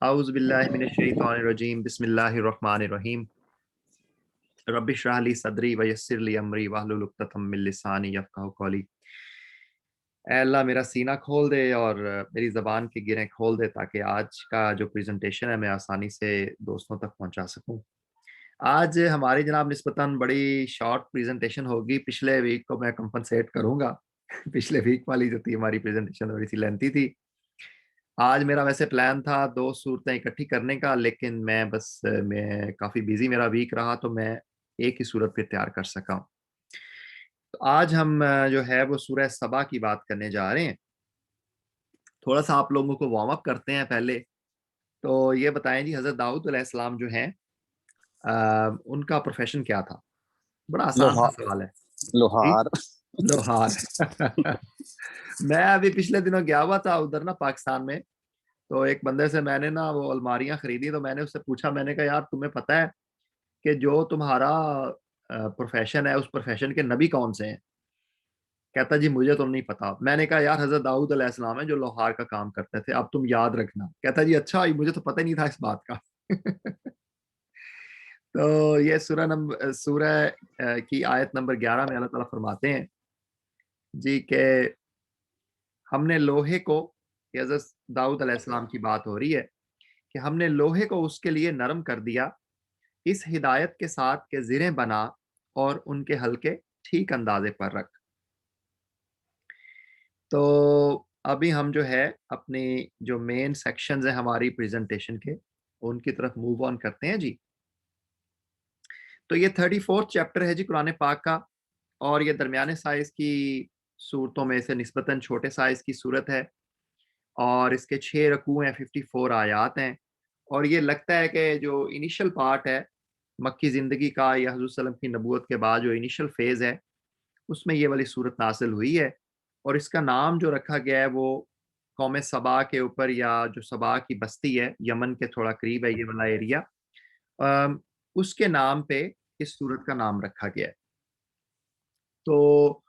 اعوذ باللہ من الشیطان الرجیم بسم اللہ الرحمن الرحیم رب اشرح لی صدری ویسر لی امری واحلل عقدۃ من لسانی یفقہوا قولی۔ اے اللہ میرا سینہ کھول دے اور میری زبان کی گرہیں کھول دے تاکہ آج کا جو پریزنٹیشن ہے میں آسانی سے دوستوں تک پہنچا سکوں۔ آج ہماری جناب نسبتاً بڑی شارٹ پریزنٹیشن ہوگی، پچھلے ویک کو میں کمپنسیٹ کروں گا پچھلے ویک والی جو تھی ہماری پریزنٹیشن تھوڑی سی لینتھی تھی۔ آج میرا ویسے پلان تھا 2 صورتیں اکٹھی کرنے کا، لیکن میں کافی بیزی میرا ویک رہا تو میں ایک ہی صورت پہ تیار کر سکا ہوں۔ تو آج ہم جو ہے وہ سورہ سبا کی بات کرنے جا رہے ہیں۔ تھوڑا سا آپ لوگوں کو وارم اپ کرتے ہیں پہلے۔ تو یہ بتائیں جی، حضرت داؤد علیہ السلام جو ہیں ان کا پروفیشن کیا تھا؟ بڑا آسان سا سوال ہے جی۔ لوہار لوہار میں ابھی پچھلے دنوں گیا ہوا تھا ادھر نا پاکستان میں، تو ایک بندے سے میں نے نا وہ الماریاں خریدی، تو میں نے اس سے پوچھا، میں نے کہا یار تمہیں پتہ ہے کہ جو تمہارا پروفیشن ہے اس پروفیشن کے نبی کون سے ہیں؟ کہتا جی مجھے تو نہیں پتا۔ میں نے کہا یار حضرت داؤد علیہ السلام ہے جو لوہار کا کام کرتے تھے، اب تم یاد رکھنا۔ کہتا جی اچھا، مجھے تو پتہ نہیں تھا اس بات کا تو یہ سورہ کی آیت نمبر 11 میں اللہ تعالیٰ فرماتے ہیں جی کہ ہم نے لوہے کو، یہ حضرت داؤد علیہ السلام کی بات ہو رہی ہے کہ ہم نے لوہے کو اس کے لیے نرم کر دیا اس ہدایت کے ساتھ کہ زریں بنا اور ان کے حلقے ٹھیک اندازے پر رکھ۔ تو ابھی ہم جو ہے اپنی جو مین سیکشنز ہیں ہماری پریزنٹیشن کے، ان کی طرف موو آن کرتے ہیں جی۔ تو یہ 34 چیپٹر ہے جی قرآن پاک کا، اور یہ درمیانے سائز کی صورتوں میں سے نسبتاً چھوٹے سائز کی صورت ہے، اور اس کے 6 رکوع ہیں، 54 آیات ہیں، اور یہ لگتا ہے کہ جو انیشل پارٹ ہے مکی زندگی کا یا حضور صلی اللہ علیہ وسلم کی نبوت کے بعد جو انیشل فیز ہے اس میں یہ والی صورت نازل ہوئی ہے، اور اس کا نام جو رکھا گیا ہے وہ قوم سبا کے اوپر، یا جو سبا کی بستی ہے یمن کے تھوڑا قریب ہے یہ والا ایریا، اس کے نام پہ اس صورت کا نام رکھا گیا ہے۔ تو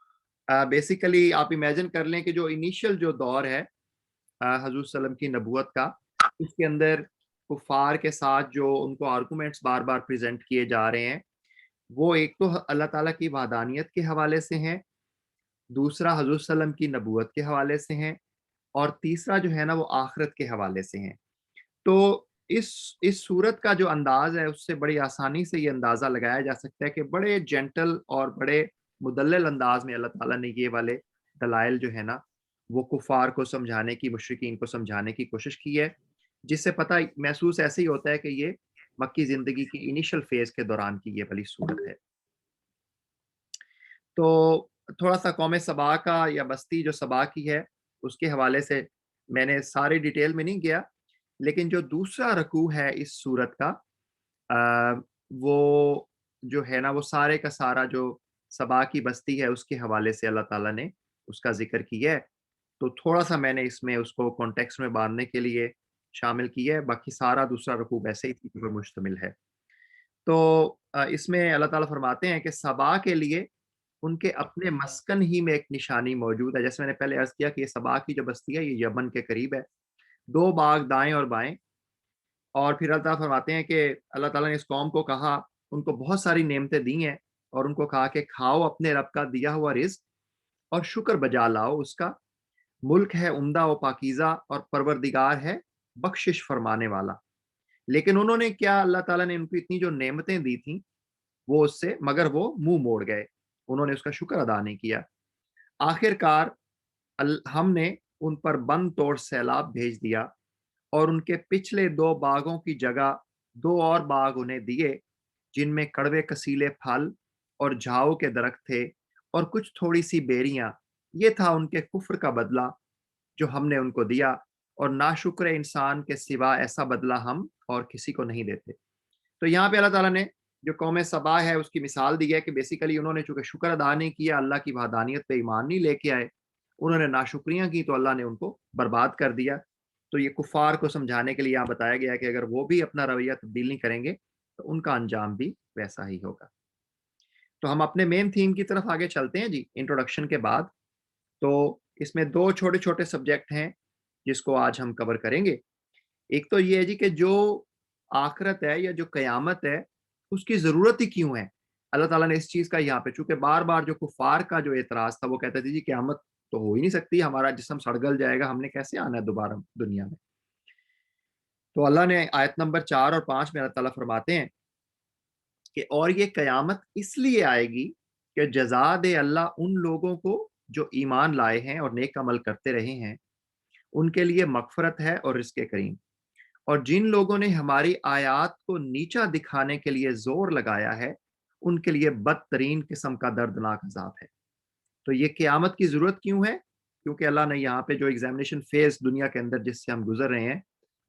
بیسیکلی آپ امیجن کر لیں کہ جو انیشل جو دور ہے حضور صلی اللہ علیہ وسلم کی نبوت کا، اس کے اندر کفار کے ساتھ جو ان کو آرگومنٹس بار بار پریزنٹ کیے جا رہے ہیں، وہ ایک تو اللہ تعالیٰ کی وحدانیت کے حوالے سے ہیں، دوسرا حضور صلی اللہ علیہ وسلم کی نبوت کے حوالے سے ہیں، اور تیسرا جو ہے نا وہ آخرت کے حوالے سے ہیں۔ تو اس صورت کا جو انداز ہے اس سے بڑی آسانی سے یہ اندازہ لگایا جا سکتا ہے کہ بڑے جینٹل اور بڑے مدلل انداز میں اللہ تعالیٰ نے یہ والے دلائل جو ہے نا وہ کفار کو سمجھانے کی، مشرکین کو سمجھانے کی کوشش کی ہے، جس سے پتہ محسوس ایسے ہی ہوتا ہے کہ یہ مکی زندگی کی انیشل فیز کے دوران کی یہ والی صورت ہے۔ تو تھوڑا سا قوم سبا کا یا بستی جو سبا کی ہے اس کے حوالے سے میں نے ساری ڈیٹیل میں نہیں گیا، لیکن جو دوسرا رکوع ہے اس صورت کا وہ جو ہے نا وہ سارے کا سارا جو سبا کی بستی ہے اس کے حوالے سے اللہ تعالیٰ نے اس کا ذکر کیا ہے۔ تو تھوڑا سا میں نے اس میں اس کو کانٹیکسٹ میں باندھنے کے لیے شامل کیا ہے، باقی سارا دوسرا رکوع ویسے ہی پر مشتمل ہے۔ تو اس میں اللہ تعالیٰ فرماتے ہیں کہ سبا کے لیے ان کے اپنے مسکن ہی میں ایک نشانی موجود ہے۔ جیسے میں نے پہلے عرض کیا کہ یہ سبا کی جو بستی ہے یہ یمن کے قریب ہے، 2 باغ دائیں اور بائیں، اور پھر اللہ تعالیٰ فرماتے ہیں کہ اللہ تعالیٰ نے اس قوم کو کہا، ان کو بہت ساری نعمتیں دی ہیں، اور ان کو کہا کہ کھاؤ اپنے رب کا دیا ہوا رزق اور شکر بجا لاؤ اس کا، ملک ہے عمدہ و پاکیزہ اور پروردگار ہے بخشش فرمانے والا۔ لیکن انہوں نے کیا، اللہ تعالیٰ نے ان کو اتنی جو نعمتیں دی تھیں وہ اس سے مگر وہ منہ موڑ گئے، انہوں نے اس کا شکر ادا نہیں کیا۔ آخر کار ہم نے ان پر بند توڑ سیلاب بھیج دیا، اور ان کے پچھلے 2 باغوں کی جگہ 2 اور باغ انہیں دیے جن میں کڑوے کسیلے پھل اور جھاؤ کے درخت تھے اور کچھ تھوڑی سی بیریاں۔ یہ تھا ان کے کفر کا بدلہ جو ہم نے ان کو دیا، اور ناشکر انسان کے سوا ایسا بدلہ ہم اور کسی کو نہیں دیتے۔ تو یہاں پہ اللہ تعالیٰ نے جو قوم سبا ہے اس کی مثال دی ہے کہ بیسیکلی انہوں نے چونکہ شکر ادا نہیں کیا، اللہ کی وحدانیت پہ ایمان نہیں لے کے آئے، انہوں نے ناشکریاں کی تو اللہ نے ان کو برباد کر دیا۔ تو یہ کفار کو سمجھانے کے لیے یہاں بتایا گیا ہے کہ اگر وہ بھی اپنا رویہ تبدیل نہیں کریں گے تو ان کا انجام بھی ویسا ہی ہوگا۔ تو ہم اپنے مین تھیم کی طرف آگے چلتے ہیں جی انٹروڈکشن کے بعد۔ تو اس میں 2 چھوٹے چھوٹے سبجیکٹ ہیں جس کو آج ہم کور کریں گے۔ ایک تو یہ ہے جی کہ جو آخرت ہے یا جو قیامت ہے اس کی ضرورت ہی کیوں ہے؟ اللہ تعالیٰ نے اس چیز کا یہاں پہ، چونکہ بار بار جو کفار کا جو اعتراض تھا وہ کہتے تھے جی قیامت تو ہو ہی نہیں سکتی، ہمارا جسم سڑ گل جائے گا، ہم نے کیسے آنا ہے دوبارہ دنیا میں؟ تو اللہ نے آیت نمبر 4 اور 5 میں اللہ تعالیٰ فرماتے ہیں کہ اور یہ قیامت اس لیے آئے گی کہ جزا دے اللہ ان لوگوں کو جو ایمان لائے ہیں اور نیک عمل کرتے رہے ہیں، ان کے لیے مغفرت ہے اور رزق کریم۔ اور جن لوگوں نے ہماری آیات کو نیچا دکھانے کے لیے زور لگایا ہے، ان کے لیے بدترین قسم کا دردناک عذاب ہے۔ تو یہ قیامت کی ضرورت کیوں ہے؟ کیونکہ اللہ نے یہاں پہ جو ایگزامینیشن فیز دنیا کے اندر جس سے ہم گزر رہے ہیں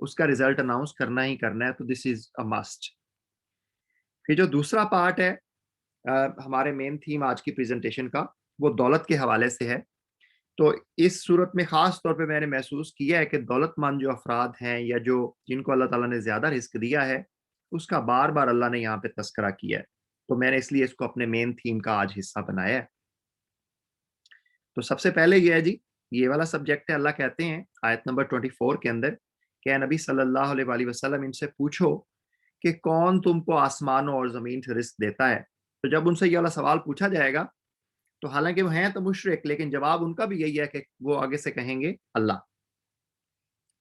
اس کا رزلٹ اناؤنس کرنا ہی کرنا ہے، تو دس از اے مسٹ۔ پھر جو دوسرا پارٹ ہے ہمارے مین تھیم آج کی پریزنٹیشن کا، وہ دولت کے حوالے سے ہے۔ تو اس صورت میں خاص طور پہ میں نے محسوس کیا ہے کہ دولت مند جو افراد ہیں یا جو جن کو اللہ تعالیٰ نے زیادہ رزق دیا ہے، اس کا بار بار اللہ نے یہاں پہ تذکرہ کیا ہے، تو میں نے اس لیے اس کو اپنے مین تھیم کا آج حصہ بنایا ہے۔ تو سب سے پہلے یہ ہے جی، یہ والا سبجیکٹ ہے۔ اللہ کہتے ہیں آیت نمبر 24 کے اندر کہ اے نبی صلی اللہ علیہ وآلہ وسلم ان سے پوچھو کہ کون تم کو آسمانوں اور زمین سے رزق دیتا ہے۔ تو جب ان سے یہ والا سوال پوچھا جائے گا تو حالانکہ وہ ہیں تو مشرک، لیکن جواب ان کا بھی یہی ہے کہ وہ آگے سے کہیں گے اللہ،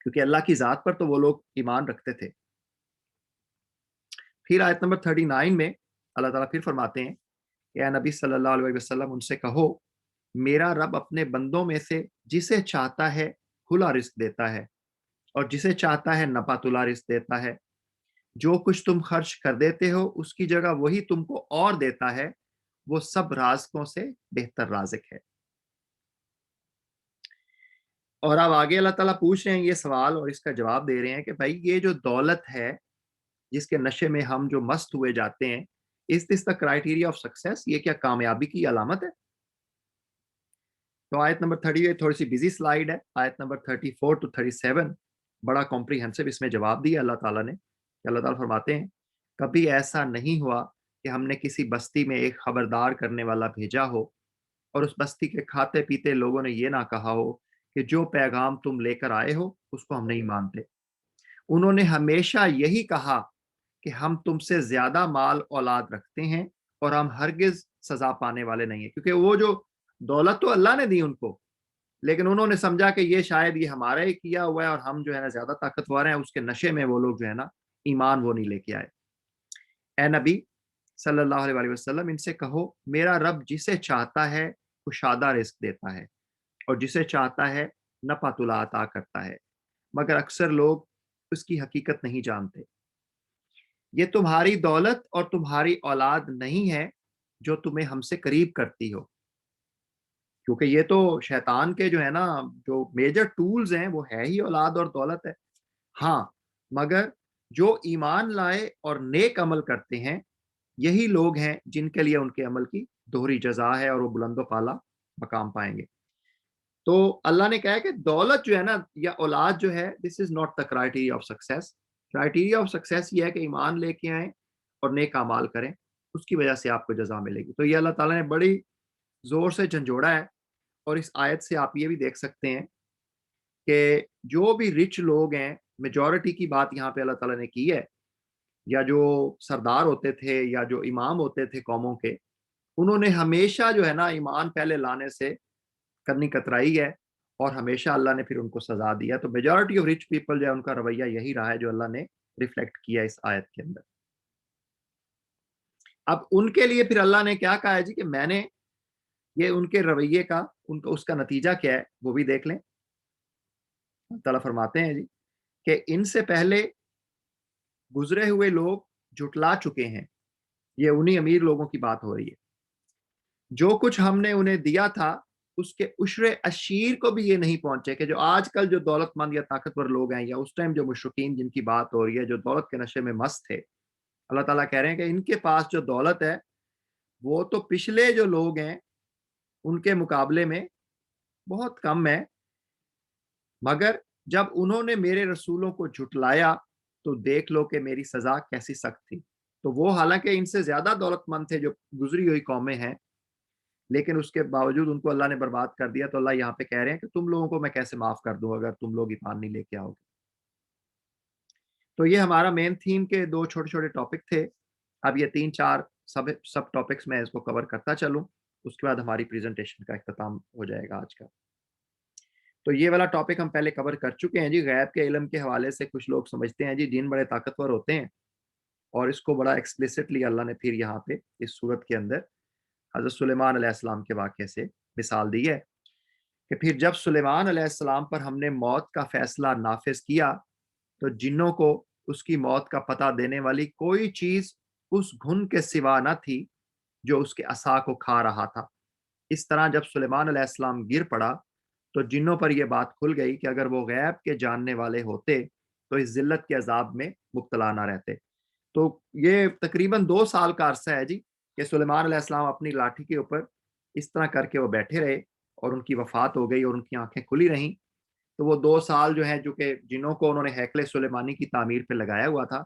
کیونکہ اللہ کی ذات پر تو وہ لوگ ایمان رکھتے تھے۔ پھر آیت نمبر 39 میں اللہ تعالیٰ پھر فرماتے ہیں کہ اے نبی صلی اللہ علیہ وسلم ان سے کہو میرا رب اپنے بندوں میں سے جسے چاہتا ہے کھلا رزق دیتا ہے اور جسے چاہتا ہے نپا تلا رزق دیتا ہے۔ جو کچھ تم خرچ کر دیتے ہو اس کی جگہ وہی تم کو اور دیتا ہے، وہ سب رازقوں سے بہتر رازق ہے۔ اور اب آگے اللہ تعالیٰ پوچھ رہے ہیں یہ سوال اور اس کا جواب دے رہے ہیں کہ بھائی یہ جو دولت ہے جس کے نشے میں ہم جو مست ہوئے جاتے ہیں، از دس دا کرائٹیریا آف سکسیس؟ یہ کیا کامیابی کی علامت ہے؟ تو آیت نمبر 30 تھوڑی سی بزی سلائیڈ ہے، آیت نمبر 34 to 37 بڑا کمپریہنسو اس میں جواب دیا اللہ تعالیٰ نے کہ اللہ تعالیٰ فرماتے ہیں کبھی ایسا نہیں ہوا کہ ہم نے کسی بستی میں ایک خبردار کرنے والا بھیجا ہو اور اس بستی کے کھاتے پیتے لوگوں نے یہ نہ کہا ہو کہ جو پیغام تم لے کر آئے ہو اس کو ہم نہیں مانتے۔ انہوں نے ہمیشہ یہی کہا کہ ہم تم سے زیادہ مال اولاد رکھتے ہیں اور ہم ہرگز سزا پانے والے نہیں ہیں، کیونکہ وہ جو دولت تو اللہ نے دی ان کو، لیکن انہوں نے سمجھا کہ یہ شاید یہ ہمارا ہی کیا ہوا ہے اور ہم جو ہے نا زیادہ طاقتور ہیں، اس کے نشے میں وہ لوگ جو ہے نا ایمان وہ نہیں لے کے آئے۔ اے نبی صلی اللہ علیہ وآلہ وسلم ان سے کہو میرا رب جسے چاہتا ہے کشادہ رزق دیتا ہے اور جسے چاہتا ہے نپا تلا عطا کرتا ہے، مگر اکثر لوگ اس کی حقیقت نہیں جانتے۔ یہ تمہاری دولت اور تمہاری اولاد نہیں ہے جو تمہیں ہم سے قریب کرتی ہو، کیونکہ یہ تو شیطان کے جو ہے نا جو میجر ٹولز ہیں وہ ہے ہی اولاد اور دولت ہے۔ ہاں، مگر جو ایمان لائے اور نیک عمل کرتے ہیں یہی لوگ ہیں جن کے لیے ان کے عمل کی دوہری جزا ہے اور وہ بلند و بالا مقام پائیں گے۔ تو اللہ نے کہا کہ دولت جو ہے نا یا اولاد جو ہے this is not the criteria of success. Criteria of success یہ ہے کہ ایمان لے کے آئیں اور نیک اعمال کریں، اس کی وجہ سے آپ کو جزا ملے گی۔ تو یہ اللہ تعالیٰ نے بڑی زور سے جھنجھوڑا ہے، اور اس آیت سے آپ یہ بھی دیکھ سکتے ہیں کہ جو بھی رچ لوگ ہیں، میجورٹی کی بات یہاں پہ اللہ تعالیٰ نے کی ہے، یا جو سردار ہوتے تھے یا جو امام ہوتے تھے قوموں کے، انہوں نے ہمیشہ جو ہے نا ایمان پہلے لانے سے کرنی کترائی ہے، اور ہمیشہ اللہ نے پھر ان کو سزا دیا۔ تو میجورٹی آف رچ پیپل جو ہے ان کا رویہ یہی رہا ہے جو اللہ نے ریفلیکٹ کیا اس آیت کے اندر۔ اب ان کے لیے پھر اللہ نے کیا کہا ہے جی کہ میں نے یہ ان کے رویے کا ان کا اس کا نتیجہ کیا ہے وہ بھی دیکھ لیں۔ اللہ تعالیٰ فرماتے ہیں جی کہ ان سے پہلے گزرے ہوئے لوگ جھٹلا چکے ہیں، یہ انہی امیر لوگوں کی بات ہو رہی ہے، جو کچھ ہم نے انہیں دیا تھا اس کے عشر اشیر کو بھی یہ نہیں پہنچے۔ کہ جو آج کل جو دولت مند یا طاقتور لوگ ہیں یا اس ٹائم جو مشرکین جن کی بات ہو رہی ہے جو دولت کے نشے میں مست تھے، اللہ تعالیٰ کہہ رہے ہیں کہ ان کے پاس جو دولت ہے وہ تو پچھلے جو لوگ ہیں ان کے مقابلے میں بہت کم ہے، مگر جب انہوں نے میرے رسولوں کو جھٹلایا تو دیکھ لو کہ میری سزا کیسی سخت تھی۔ تو وہ حالانکہ ان سے زیادہ دولت مند تھے جو گزری ہوئی قومیں ہیں، لیکن اس کے باوجود ان کو اللہ نے برباد کر دیا۔ تو اللہ یہاں پہ کہہ رہے ہیں کہ تم لوگوں کو میں کیسے معاف کر دوں اگر تم لوگ ایمان نہیں لے کے آؤ گے۔ تو یہ ہمارا مین تھیم کے 2 چھوٹے-چھوٹے ٹاپک تھے. اب یہ 3-4 سب ٹاپکس میں اس کو کور کرتا چلوں، اس کے بعد ہماری پریزنٹیشن کا اختتام ہو جائے گا آج کا. تو یہ والا ٹاپک ہم پہلے کور کر چکے ہیں جی. غیب کے علم کے حوالے سے کچھ لوگ سمجھتے ہیں جی جن بڑے طاقتور ہوتے ہیں، اور اس کو بڑا ایکسپلیسٹلی اللہ نے پھر یہاں پہ اس صورت کے اندر حضرت سلیمان علیہ السلام کے واقعے سے مثال دی ہے کہ پھر جب سلیمان علیہ السلام پر ہم نے موت کا فیصلہ نافذ کیا تو جنوں کو اس کی موت کا پتہ دینے والی کوئی چیز اس گھن کے سوا نہ تھی جو اس کے عصا کو کھا رہا تھا. اس طرح جب سلیمان علیہ السلام گر پڑا تو جنوں پر یہ بات کھل گئی کہ اگر وہ غیب کے جاننے والے ہوتے تو اس ذلت کے عذاب میں مبتلا نہ رہتے. تو یہ تقریباً 2 سال کا عرصہ ہے جی کہ سلیمان علیہ السلام اپنی لاٹھی کے اوپر اس طرح کر کے وہ بیٹھے رہے اور ان کی وفات ہو گئی اور ان کی آنکھیں کھلی رہیں. تو وہ 2 سال جو ہے جو کہ جنوں کو انہوں نے ہیکل سلیمانی کی تعمیر پہ لگایا ہوا تھا،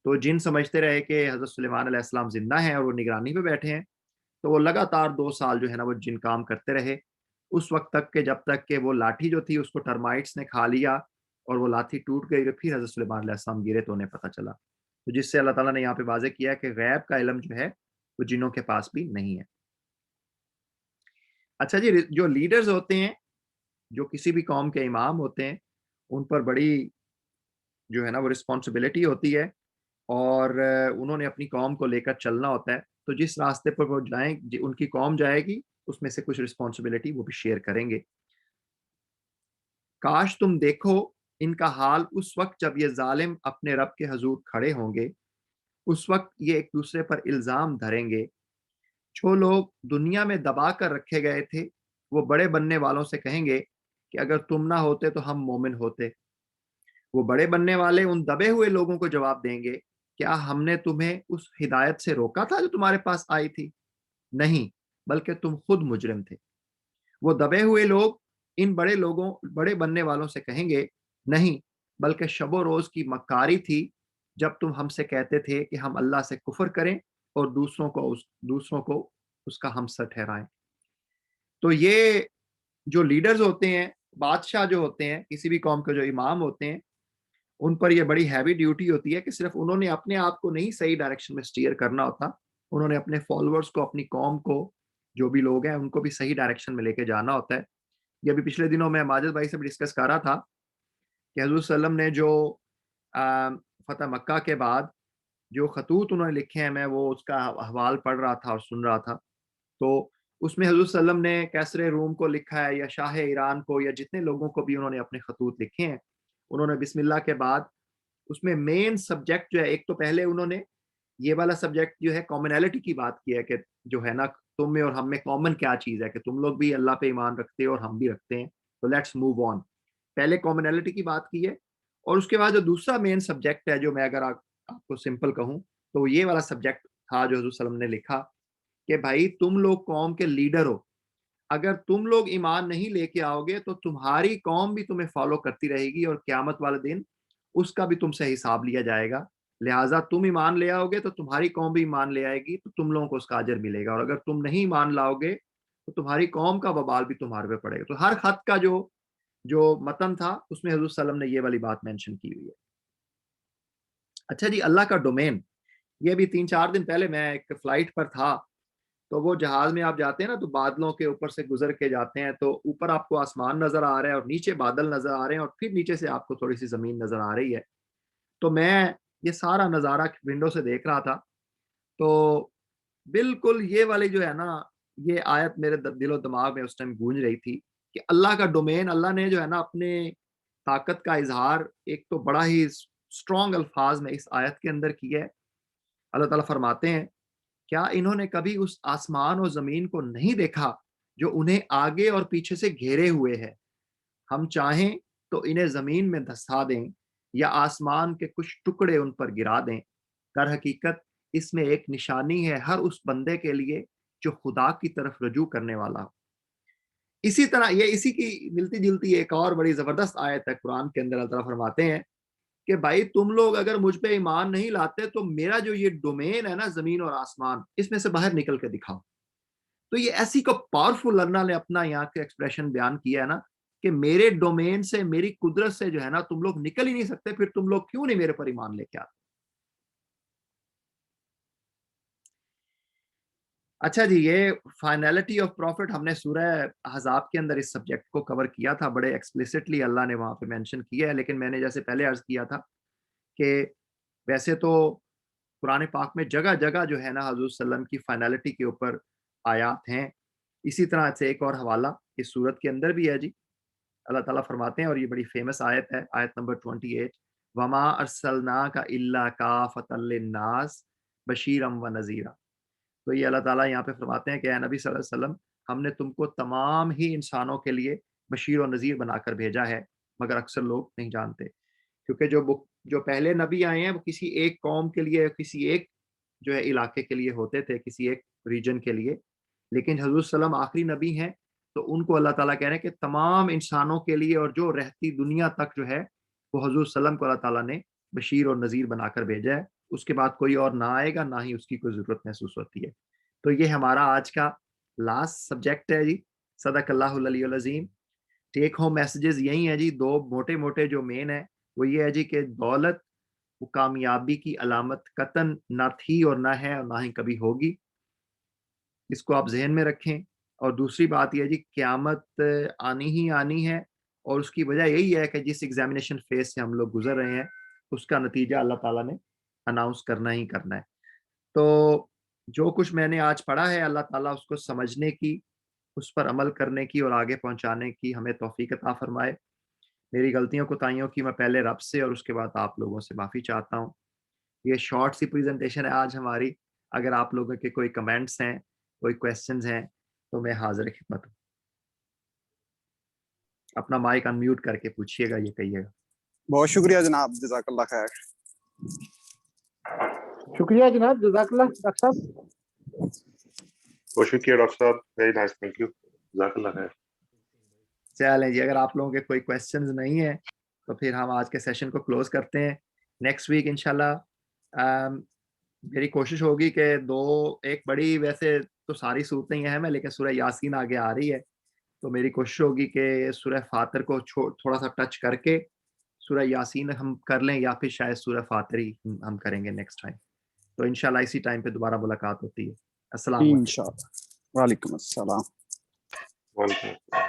تو جن سمجھتے رہے کہ حضرت سلیمان علیہ السلام زندہ ہیں اور وہ نگرانی پہ بیٹھے ہیں. تو وہ لگاتار 2 سال جو ہے نا وہ جن کام کرتے رہے اس وقت تک کہ جب تک کہ وہ لاٹھی جو تھی اس کو ٹرمائٹس نے کھا لیا اور وہ لاٹھی ٹوٹ گئی. پھر حضرت سلیمان علیہ السلام گرے تو انہیں پتہ چلا. تو جس سے اللہ تعالیٰ نے یہاں پہ واضح کیا کہ غیب کا علم جو ہے وہ جنوں کے پاس بھی نہیں ہے. اچھا جی، جو لیڈرز ہوتے ہیں، جو کسی بھی قوم کے امام ہوتے ہیں، ان پر بڑی جو ہے نا وہ رسپانسبلٹی ہوتی ہے اور انہوں نے اپنی قوم کو لے کر چلنا ہوتا ہے. تو جس راستے پر وہ جائیں ان کی قوم جائے گی اس میں سے کچھ رسپانسبلٹی وہ بھی شیئر کریں گے. کاش تم دیکھو ان کا حال اس وقت جب یہ ظالم اپنے رب کے حضور کھڑے ہوں گے. اس وقت یہ ایک دوسرے پر الزام دھریں گے. جو لوگ دنیا میں دبا کر رکھے گئے تھے وہ بڑے بننے والوں سے کہیں گے کہ اگر تم نہ ہوتے تو ہم مومن ہوتے. وہ بڑے بننے والے ان دبے ہوئے لوگوں کو جواب دیں گے، کیا ہم نے تمہیں اس ہدایت سے روکا تھا جو تمہارے پاس آئی تھی؟ نہیں، بلکہ تم خود مجرم تھے. وہ دبے ہوئے لوگ ان بڑے بننے والوں سے کہیں گے، نہیں، بلکہ شب و روز کی مکاری تھی جب تم ہم سے کہتے تھے کہ ہم اللہ سے کفر کریں اور دوسروں کو اس کا ہمسر ٹھہرائیں. تو یہ جو لیڈرز ہوتے ہیں، بادشاہ جو ہوتے ہیں، کسی بھی قوم کے جو امام ہوتے ہیں، ان پر یہ بڑی ہیوی ڈیوٹی ہوتی ہے کہ صرف انہوں نے اپنے آپ کو نہیں صحیح ڈائریکشن میں سٹیئر کرنا ہوتا، انہوں نے اپنے فالوورز کو، اپنی قوم کو، جو بھی لوگ ہیں ان کو بھی صحیح ڈائریکشن میں لے کے جانا ہوتا ہے. یہ ابھی پچھلے دنوں میں ماجد بھائی سے بھی ڈسکس کر رہا تھا کہ حضور صلی اللہ علیہ وسلم نے جو فتح مکہ کے بعد جو خطوط انہوں نے لکھے ہیں، میں وہ اس کا احوال پڑھ رہا تھا اور سن رہا تھا. تو اس میں حضور صلی اللہ علیہ وسلم نے کیسر روم کو لکھا ہے یا شاہ ایران کو یا جتنے لوگوں کو بھی انہوں نے اپنے خطوط لکھے ہیں، انہوں نے بسم اللہ کے بعد اس میں مین سبجیکٹ جو ہے، ایک تو پہلے انہوں نے یہ والا سبجیکٹ جو ہے کامنالٹی کی بات کی ہے کہ جو ہے نا تم میں اور ہم میں کامن کیا چیز ہے کہ تم لوگ بھی اللہ پہ ایمان رکھتے ہو اور ہم بھی رکھتے ہیں، تو لیٹس موو آن. پہلے کامنالٹی کی بات کی ہے. اور اس کے بعد جو دوسرا مین سبجیکٹ ہے، جو میں اگر آپ کو سمپل کہوں تو یہ والا سبجیکٹ تھا جو حضور صلی اللہ علیہ وسلم نے لکھا کہ بھائی تم لوگ قوم کے لیڈر ہو، اگر تم لوگ ایمان نہیں لے کے آؤ گے تو تمہاری قوم بھی تمہیں فالو کرتی رہے گی اور قیامت والے دن اس کا بھی تم سے حساب لیا جائے گا. لہٰذا تم ایمان لے آؤ گے تو تمہاری قوم بھی ایمان لے آئے گی، تو تم لوگوں کو اس کا اجر ملے گا. اور اگر تم نہیں ایمان لاؤ گے تو تمہاری قوم کا وبال بھی تمہارے پہ پڑے گا. تو ہر خط کا جو متن تھا اس میں حضور صلی اللہ علیہ وسلم نے یہ والی بات مینشن کی ہوئی ہے. اچھا جی، اللہ کا ڈومین، یہ بھی 3-4 دن پہلے میں ایک فلائٹ پر تھا، تو وہ جہاز میں آپ جاتے ہیں نا تو بادلوں کے اوپر سے گزر کے جاتے ہیں، تو اوپر آپ کو آسمان نظر آ رہا ہے اور نیچے بادل نظر آ رہے ہیں اور پھر نیچے سے آپ کو تھوڑی سی زمین نظر آ رہی ہے. تو میں یہ سارا نظارہ ونڈو سے دیکھ رہا تھا، تو بالکل یہ والی جو ہے نا یہ آیت میرے دل و دماغ میں اس ٹائم گونج رہی تھی کہ اللہ کا ڈومین، اللہ نے جو ہے نا اپنے طاقت کا اظہار ایک تو بڑا ہی اسٹرانگ الفاظ میں اس آیت کے اندر کیا ہے. اللہ تعالیٰ فرماتے ہیں، کیا انہوں نے کبھی اس آسمان اور زمین کو نہیں دیکھا جو انہیں آگے اور پیچھے سے گھیرے ہوئے ہے؟ ہم چاہیں تو انہیں زمین میں دھسا دیں یا آسمان کے کچھ ٹکڑے ان پر گرا دیں. در حقیقت اس میں ایک نشانی ہے ہر اس بندے کے لیے جو خدا کی طرف رجوع کرنے والا ہو. اسی طرح یہ اسی کی ملتی جلتی ایک اور بڑی زبردست آیت ہے قرآن کے اندر. اللہ تعالیٰ فرماتے ہیں کہ بھائی تم لوگ اگر مجھ پہ ایمان نہیں لاتے تو میرا جو یہ ڈومین ہے نا زمین اور آسمان، اس میں سے باہر نکل کے دکھاؤ. تو یہ ایسی کو پاورفل اللہ نے اپنا یہاں کے ایکسپریشن بیان کیا ہے نا کہ میرے ڈومین سے, میری قدرت سے جو ہے نا تم لوگ نکل ہی نہیں سکتے, پھر تم لوگ کیوں نہیں میرے پر ایمان لے کے آتے. اچھا جی, یہ فائنلٹی آف پروفٹ ہم نے سورہ احزاب کے اندر اس سبجیکٹ کو کور کیا تھا, بڑے ایکسپلیسٹلی اللہ نے وہاں پہ مینشن کیا ہے. لیکن میں نے جیسے پہلے عرض کیا تھا کہ ویسے تو قرآن پاک میں جگہ جگہ جو ہے نا حضور صلی اللہ علیہ وسلم کی فائنلٹی کے اوپر آیات ہیں. اسی طرح سے ایک اور حوالہ اس سورت کے اندر بھی ہے جی. اللہ تعالیٰ فرماتے ہیں, اور یہ بڑی فیمس آیت ہے, آیت نمبر 28, وما ارسلناک الا کافۃ للناس بشیرا ونذیرا. تو یہ اللہ تعالیٰ یہاں پہ فرماتے ہیں کہ اے نبی صلی اللہ علیہ وسلم, ہم نے تم کو تمام ہی انسانوں کے لیے بشیر و نذیر بنا کر بھیجا ہے, مگر اکثر لوگ نہیں جانتے. کیونکہ جو پہلے نبی آئے ہیں وہ کسی ایک قوم کے لیے, کسی ایک جو ہے علاقے کے لیے ہوتے تھے, کسی ایک ریجن کے لیے. لیکن حضور صلی اللہ علیہ وسلم آخری نبی ہیں, تو ان کو اللہ تعالیٰ کہہ رہے ہیں کہ تمام انسانوں کے لیے, اور جو رہتی دنیا تک جو ہے وہ حضور صلی اللہ علیہ وسلم کو اللہ تعالیٰ نے بشیر اور نذیر بنا کر بھیجا ہے. اس کے بعد کوئی اور نہ آئے گا, نہ ہی اس کی کوئی ضرورت محسوس ہوتی ہے. تو یہ ہمارا آج کا لاسٹ سبجیکٹ ہے جی, صدق اللہ العلی العظیم. ٹیک ہوم میسیجز یہی ہیں جی, دو موٹے موٹے جو مین ہیں وہ یہ ہے جی کہ دولت وہ کامیابی کی علامت قطعاً نہ تھی اور نہ ہے اور نہ ہی کبھی ہوگی. اس کو آپ ذہن میں رکھیں. اور دوسری بات یہ ہے جی, قیامت آنی ہی آنی ہے, اور اس کی وجہ یہی ہے کہ جس ایگزامینیشن فیز سے ہم لوگ گزر رہے ہیں اس کا نتیجہ اللہ تعالیٰ نے اناؤنس کرنا ہی کرنا ہے. تو جو کچھ میں نے آج پڑھا ہے, اللہ تعالیٰ اس کو سمجھنے کی, اس پر عمل کرنے کی اور آگے پہنچانے کی ہمیں توفیق عطا فرمائے. میری غلطیوں کوتاہیوں کی میں پہلے رب سے اور اس کے بعد آپ لوگوں سے معافی چاہتا ہوں. یہ شارٹ سی پریزنٹیشن ہے آج ہماری. اگر آپ لوگوں کے کوئی کمنٹس ہیں, کوئی کویسچنز ہیں, تو میں حاضر خدمت ہوں. اپنا مائک انمیوٹ کر کے پوچھیے گا, یہ کہیے گا. بہت شکریہ جناب, جزاک اللہ خیر. شکریہ جناب, جزاک اللہ. ڈاکٹر صاحب بہت شکریہ ڈاکٹر صاحب, ویری نائس, تھینک یو, جزاک اللہ خیر. چلیں جی, اگر آپ لوگوں کے کوئی کویسچنز نہیں ہیں تو پھر ہم آج کے سیشن کو کلوز کرتے ہیں. نیکسٹ ویک انشاءاللہ میری کوشش ہوگی کہ ایک بڑی, ویسے تو ساری صورتیں ہی ہیں, لیکن سورہ یاسین آگے آ رہی ہے, تو میری کوشش ہوگی کہ سورہ فاطر کو تھوڑا سا ٹچ کر کے سورہ یاسین ہم کر لیں, یا پھر شاید سورہ فاطر ہی ہم کریں گے نیکسٹ ٹائم. تو انشاءاللہ اسی ٹائم پہ دوبارہ ملاقات ہوتی ہے. السلام علیکم. انشاءاللہ. وعلیکم السلام. وعلیکم السلام.